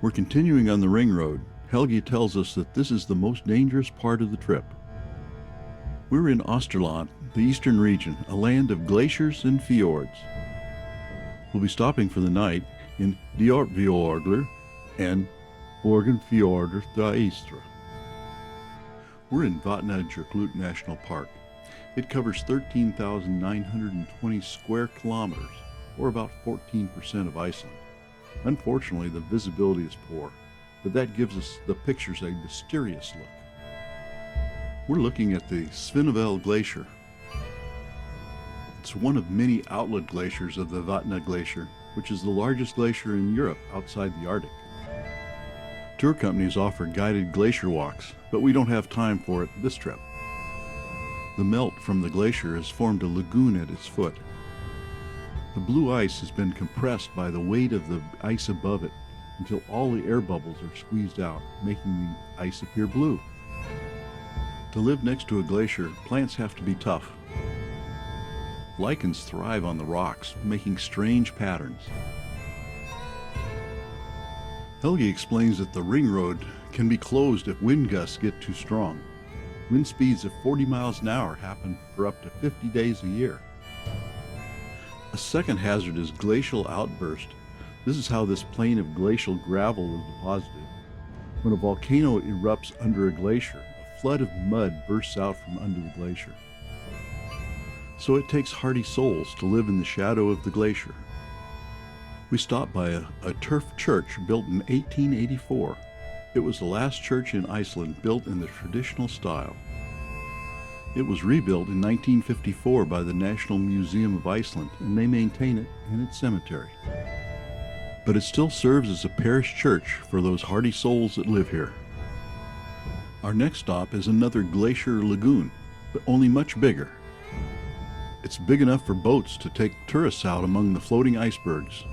We're continuing on the ring road. Helgi tells us that this is the most dangerous part of the trip. We're in Austurland, the eastern region, a land of glaciers and fjords. We'll be stopping for the night in Fjalljokull and Fjords Istra. We're in Jökulsárlón National Park. It covers 13,920 square kilometers, or about 14% of Iceland. Unfortunately, the visibility is poor, but that gives us the pictures a mysterious look. We're looking at the Svínafell Glacier. It's one of many outlet glaciers of the Vatna Glacier, which is the largest glacier in Europe outside the Arctic. Tour companies offer guided glacier walks, but we don't have time for it this trip. The melt from the glacier has formed a lagoon at its foot. The blue ice has been compressed by the weight of the ice above it until all the air bubbles are squeezed out, making the ice appear blue. To live next to a glacier, plants have to be tough. Lichens thrive on the rocks, making strange patterns. Helgi explains that the ring road can be closed if wind gusts get too strong. Wind speeds of 40 miles an hour happen for up to 50 days a year. A second hazard is glacial outburst. This is how this plain of glacial gravel was deposited. When a volcano erupts under a glacier, a flood of mud bursts out from under the glacier. So it takes hardy souls to live in the shadow of the glacier. We stopped by a turf church built in 1884. It was the last church in Iceland built in the traditional style. It was rebuilt in 1954 by the National Museum of Iceland, and they maintain it in its cemetery. But it still serves as a parish church for those hardy souls that live here. Our next stop is another glacier lagoon, but only much bigger. It's big enough for boats to take tourists out among the floating icebergs.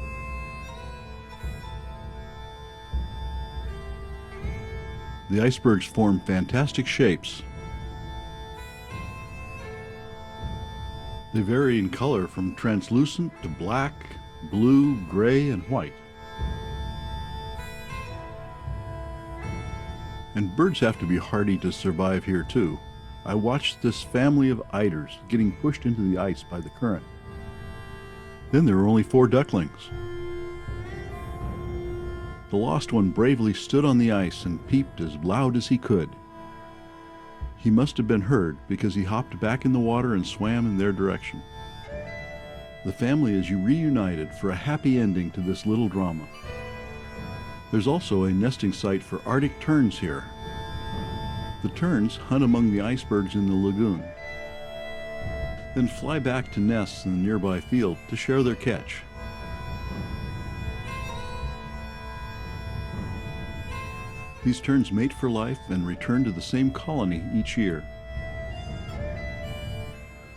The icebergs form fantastic shapes. They vary in color from translucent to black, blue, gray, and white. And birds have to be hardy to survive here too. I watched this family of eiders getting pushed into the ice by the current. Then there were only 4 ducklings. The lost one bravely stood on the ice and peeped as loud as he could. He must have been heard because he hopped back in the water and swam in their direction. The family is reunited for a happy ending to this little drama. There's also a nesting site for Arctic terns here. The terns hunt among the icebergs in the lagoon, then fly back to nests in the nearby field to share their catch. These terns mate for life and return to the same colony each year.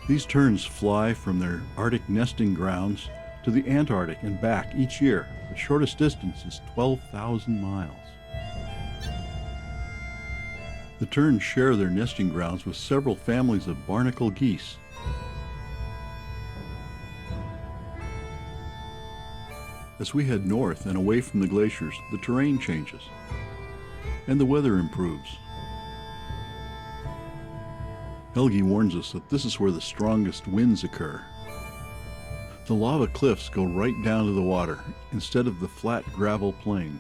These terns fly from their Arctic nesting grounds to the Antarctic and back each year. The shortest distance is 12,000 miles. The terns share their nesting grounds with several families of barnacle geese. As we head north and away from the glaciers, the terrain changes and the weather improves. Helgi warns us that this is where the strongest winds occur. The lava cliffs go right down to the water instead of the flat gravel plain.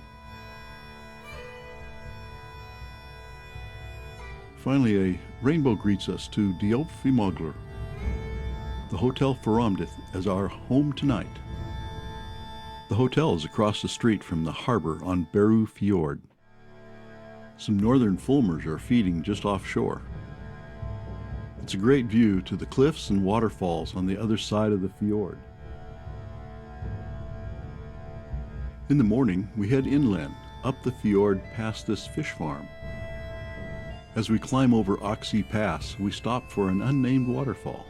Finally, a rainbow greets us to Diopfimogler, the Hotel Ferramdith, as our home tonight. The hotel is across the street from the harbor on Beru Fjord. Some northern Fulmars are feeding just offshore. It's a great view to the cliffs and waterfalls on the other side of the fjord. In the morning, we head inland, up the fjord past this fish farm. As we climb over Oxy Pass, we stop for an unnamed waterfall.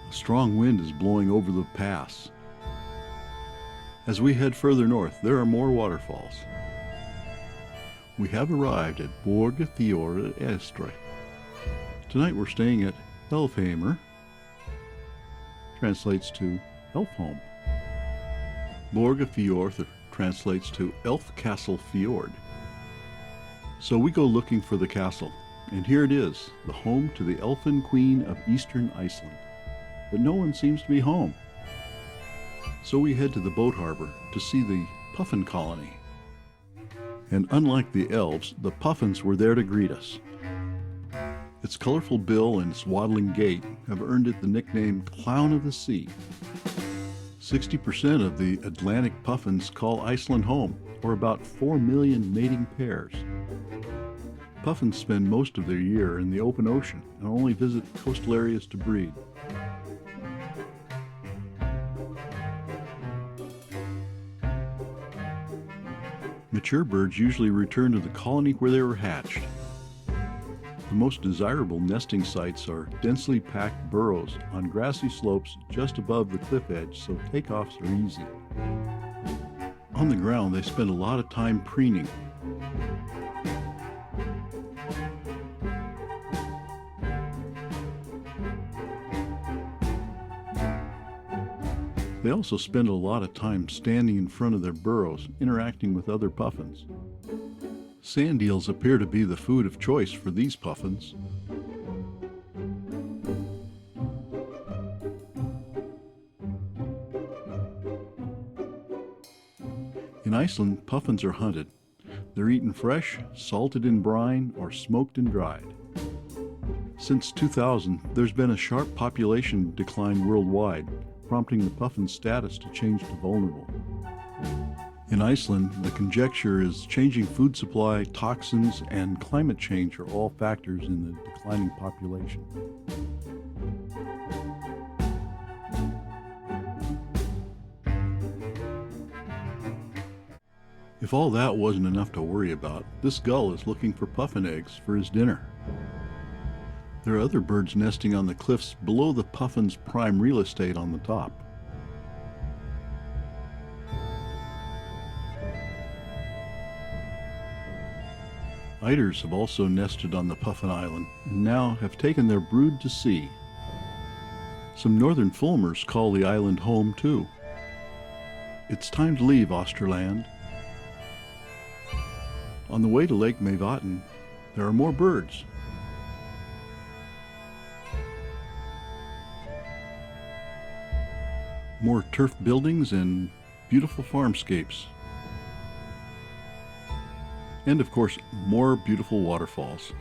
A strong wind is blowing over the pass. As we head further north, there are more waterfalls. We have arrived at Fjords Istra. Tonight we're staying at Elfheimer, translates to elf home. Fjords translates to Elf Castle Fjord. So we go looking for the castle, and here it is, the home to the Elfin Queen of Eastern Iceland. But no one seems to be home. So we head to the boat harbor to see the puffin colony. And unlike the elves, the puffins were there to greet us. Its colorful bill and its waddling gait have earned it the nickname Clown of the Sea. 60% of the Atlantic puffins call Iceland home, or about 4 million mating pairs. Puffins spend most of their year in the open ocean and only visit coastal areas to breed. Mature birds usually return to the colony where they were hatched. The most desirable nesting sites are densely packed burrows on grassy slopes just above the cliff edge, so takeoffs are easy. On the ground, they spend a lot of time preening. They also spend a lot of time standing in front of their burrows, interacting with other puffins. Sand eels appear to be the food of choice for these puffins. In Iceland, puffins are hunted. They're eaten fresh, salted in brine, or smoked and dried. Since 2000, there's been a sharp population decline worldwide, prompting the puffin's status to change to vulnerable. In Iceland, the conjecture is changing food supply, toxins, and climate change are all factors in the declining population. If all that wasn't enough to worry about, this gull is looking for puffin eggs for his dinner. There are other birds nesting on the cliffs below the puffin's prime real estate on the top. Eiders have also nested on the Puffin Island and now have taken their brood to sea. Some northern Fulmars call the island home too. It's time to leave Austurland. On the way to Lake Meyvatn, there are more birds. More turf buildings and beautiful farmscapes. And of course, more beautiful waterfalls.